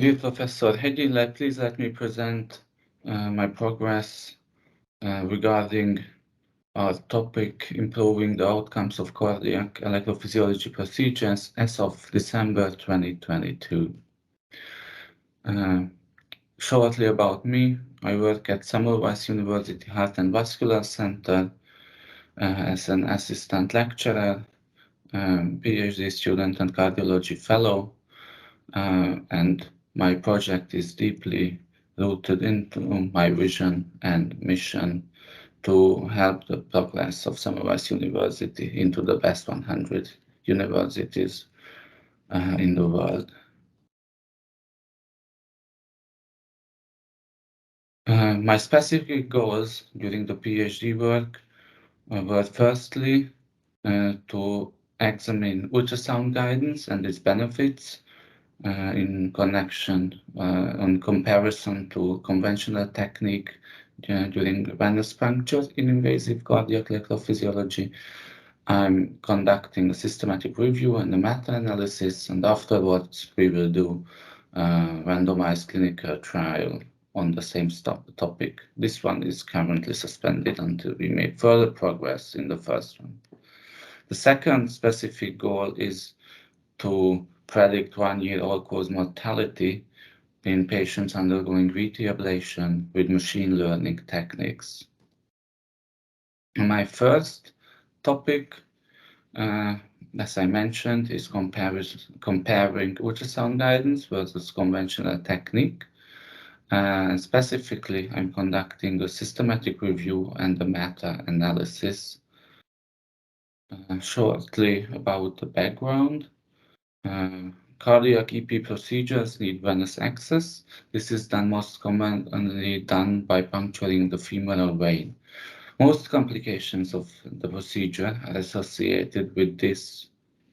Dear Professor Hegyi, please let me present my progress regarding our topic, improving the outcomes of cardiac electrophysiology procedures as of December 2022. Shortly about me, I work at Semmelweis University Heart and Vascular Centre as an assistant lecturer, PhD student and cardiology fellow, and my project is deeply rooted into my vision and mission to help the progress of Semmelweis University into the best 100 universities in the world. My specific goals during the PhD work were firstly to examine ultrasound guidance and its benefits in connection on comparison to conventional technique during venous puncture in invasive cardiac electrophysiology. I'm conducting a systematic review and a meta-analysis, and afterwards we will do a randomized clinical trial on the same topic. This one is currently suspended until we make further progress in the first one. The second specific goal is to predict 1-year all-cause mortality in patients undergoing VT ablation with machine learning techniques. My first topic, as I mentioned, is comparing ultrasound guidance versus conventional technique. Specifically, I'm conducting a systematic review and a meta-analysis. Shortly about the background. Cardiac EP procedures need venous access. This is done most commonly done by puncturing the femoral vein. Most complications of the procedure are associated with this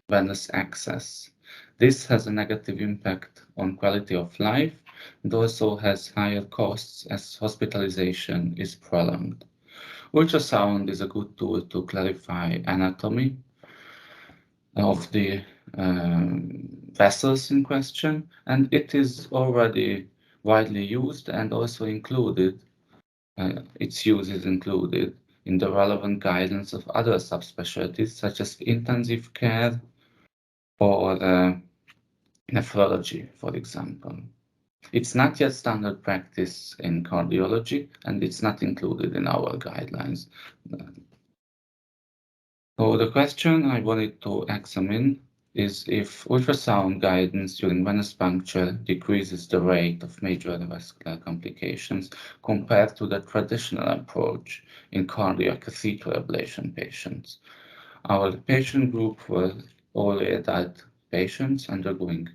venous access. This has a negative impact on quality of life and also has higher costs as hospitalization is prolonged. Ultrasound is a good tool to clarify anatomy of the vessels in question, and it is already widely used and also included, its use is included in the relevant guidance of other subspecialties such as intensive care or nephrology, for example. It's not yet standard practice in cardiology, and it's not included in our guidelines. So the question I wanted to examine is if ultrasound guidance during venous puncture decreases the rate of major vascular complications compared to the traditional approach in cardiac catheter ablation patients. Our patient group were all adult patients undergoing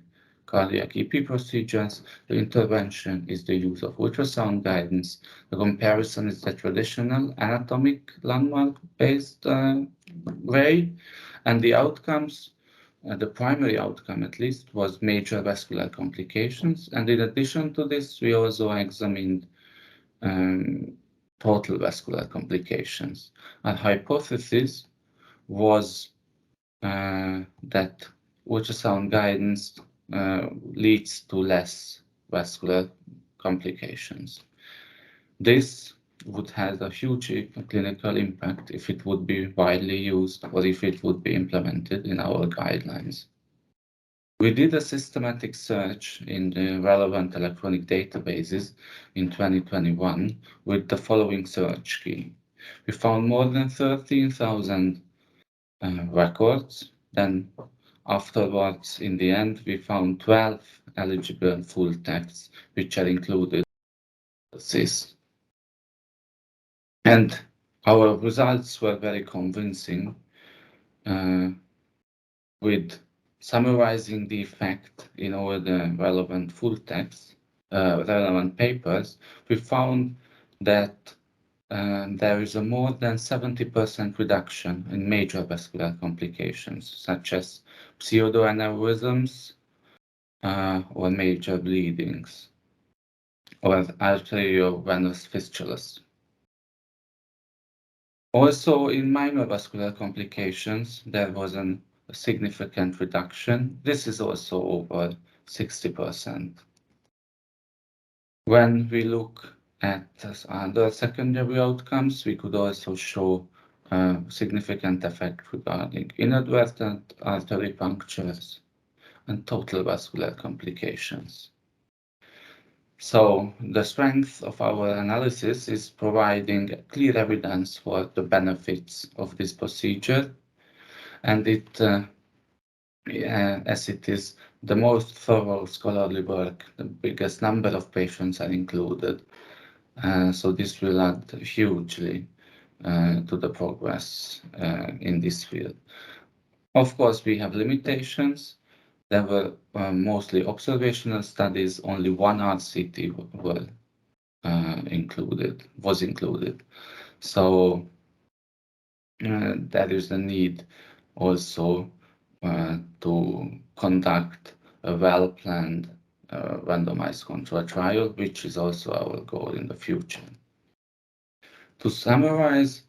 cardiac EP procedures. The intervention is the use of ultrasound guidance. The comparison is the traditional anatomic landmark-based way, and the outcomes, the primary outcome at least, was major vascular complications. And in addition to this, we also examined total vascular complications. Our hypothesis was that ultrasound guidance leads to less vascular complications. This would have a huge clinical impact if it would be widely used or if it would be implemented in our guidelines. We did a systematic search in the relevant electronic databases in 2021 with the following search key. We found more than 13,000 records. Then afterwards, in the end, we found 12 eligible full texts, which are included in this. And our results were very convincing with summarizing the effect in all the relevant full texts, relevant papers. We found that there is a more than 70% reduction in major vascular complications, such as pseudoaneurysms or major bleedings, or arteriovenous fistulas. Also, in minor vascular complications, there was a significant reduction. This is also over 60%. When we look at other secondary outcomes, we could also show significant effect regarding inadvertent artery punctures and total vascular complications. So the strength of our analysis is providing clear evidence for the benefits of this procedure, and as it is the most thorough scholarly work, the biggest number of patients are included. So this will add hugely to the progress in this field. Of course, we have limitations. There were mostly observational studies. Only one RCT was included. So there is a need also to conduct a well-planned randomized control trial, which is also our goal in the future. To summarize,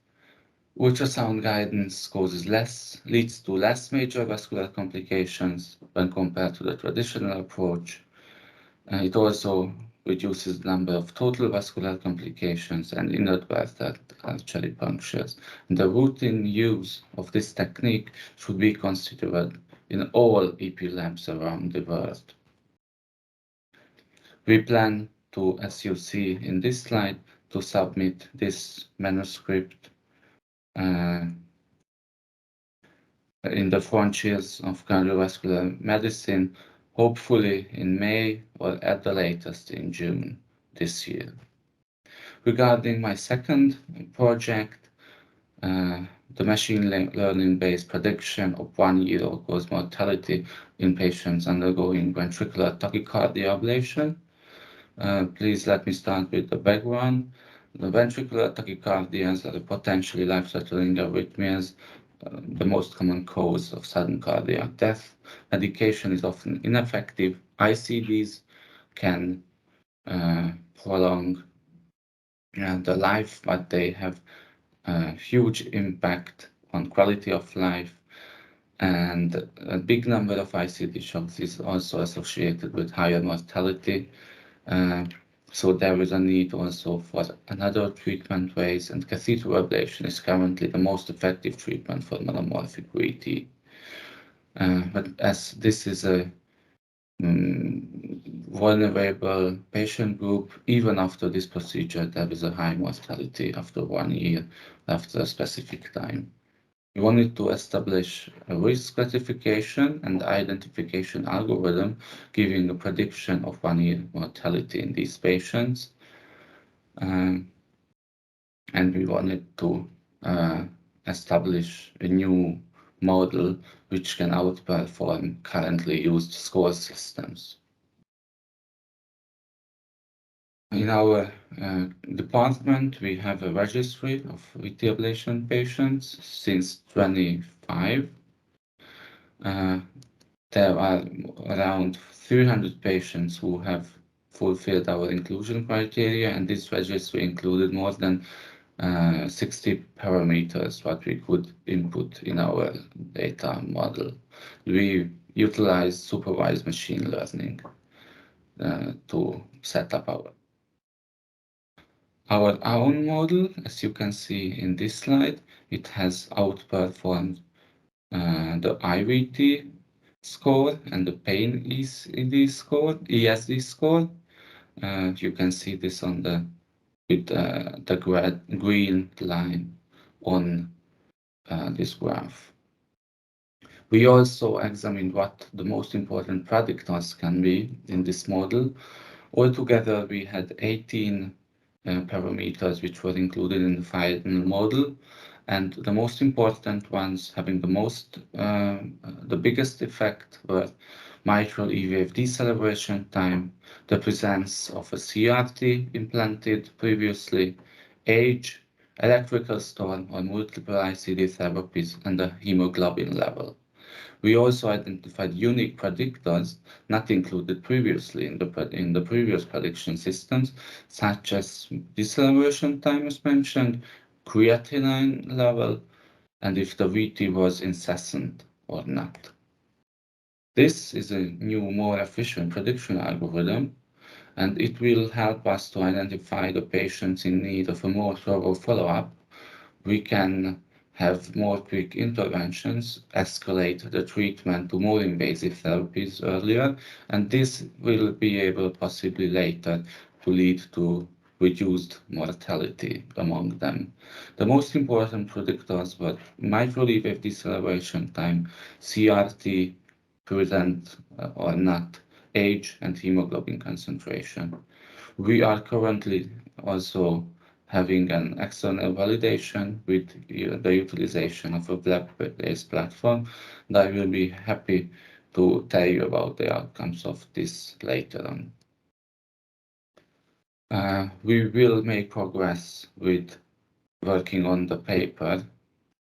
ultrasound guidance leads to less major vascular complications when compared to the traditional approach. It also reduces the number of total vascular complications and inadvertent artery punctures. And the routine use of this technique should be considered in all EP labs around the world. We plan to, as you see in this slide, to submit this manuscript in the frontiers of cardiovascular medicine, hopefully in May or at the latest in June this year. Regarding my second project, the machine learning-based prediction of 1-year all-cause mortality in patients undergoing ventricular tachycardia ablation. Please let me start with the background. The ventricular tachycardias are potentially life-threatening arrhythmias, the most common cause of sudden cardiac death. Medication is often ineffective. ICDs can prolong the life, but they have a huge impact on quality of life. And a big number of ICD shocks is also associated with higher mortality. So there is a need also for another treatment ways, and catheter ablation is currently the most effective treatment for monomorphic VT. But as this is a vulnerable patient group, even after this procedure, there is a high mortality after 1 year, after a specific time. We wanted to establish a risk stratification and identification algorithm giving a prediction of 1-year mortality in these patients. And we wanted to establish a new model which can outperform currently used score systems. In our department, we have a registry of VT ablation patients since 25. There are around 300 patients who have fulfilled our inclusion criteria, and this registry included more than 60 parameters what we could input in our data model. We utilize supervised machine learning to set up our own model. As you can see in this slide, it has outperformed the IVT score and the pain ESD score. You can see this on with the green line on this graph. We also examined what the most important predictors can be in this model. Altogether, we had 18 parameters which were included in the final model, and the most important ones having the biggest effect were mitral EVF deceleration time, the presence of a CRT implanted previously, age, electrical storm or multiple ICD therapies, and the hemoglobin level. We also identified unique predictors not included previously in the previous prediction systems, such as deceleration time as mentioned, creatinine level, and if the VT was incessant or not. This is a new, more efficient prediction algorithm, and it will help us to identify the patients in need of a more thorough follow-up. We can have more quick interventions, escalate the treatment to more invasive therapies earlier, and this will be able possibly later to lead to reduced mortality among them. The most important predictors were mitral leaf deceleration time, CRT, present or not, age, and hemoglobin concentration. We are currently also having an external validation with the utilization of a web-based platform, and I will be happy to tell you about the outcomes of this later on. We will make progress with working on the paper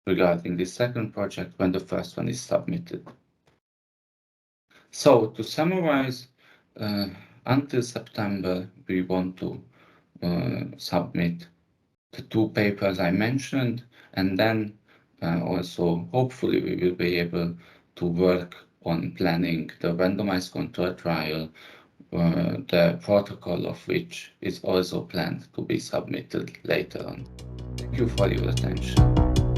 regarding the second project when the first one is submitted. So to summarize, until September, we want to submit the two papers I mentioned, and then also hopefully we will be able to work on planning the randomized control trial, the protocol of which is also planned to be submitted later on. Thank you for your attention.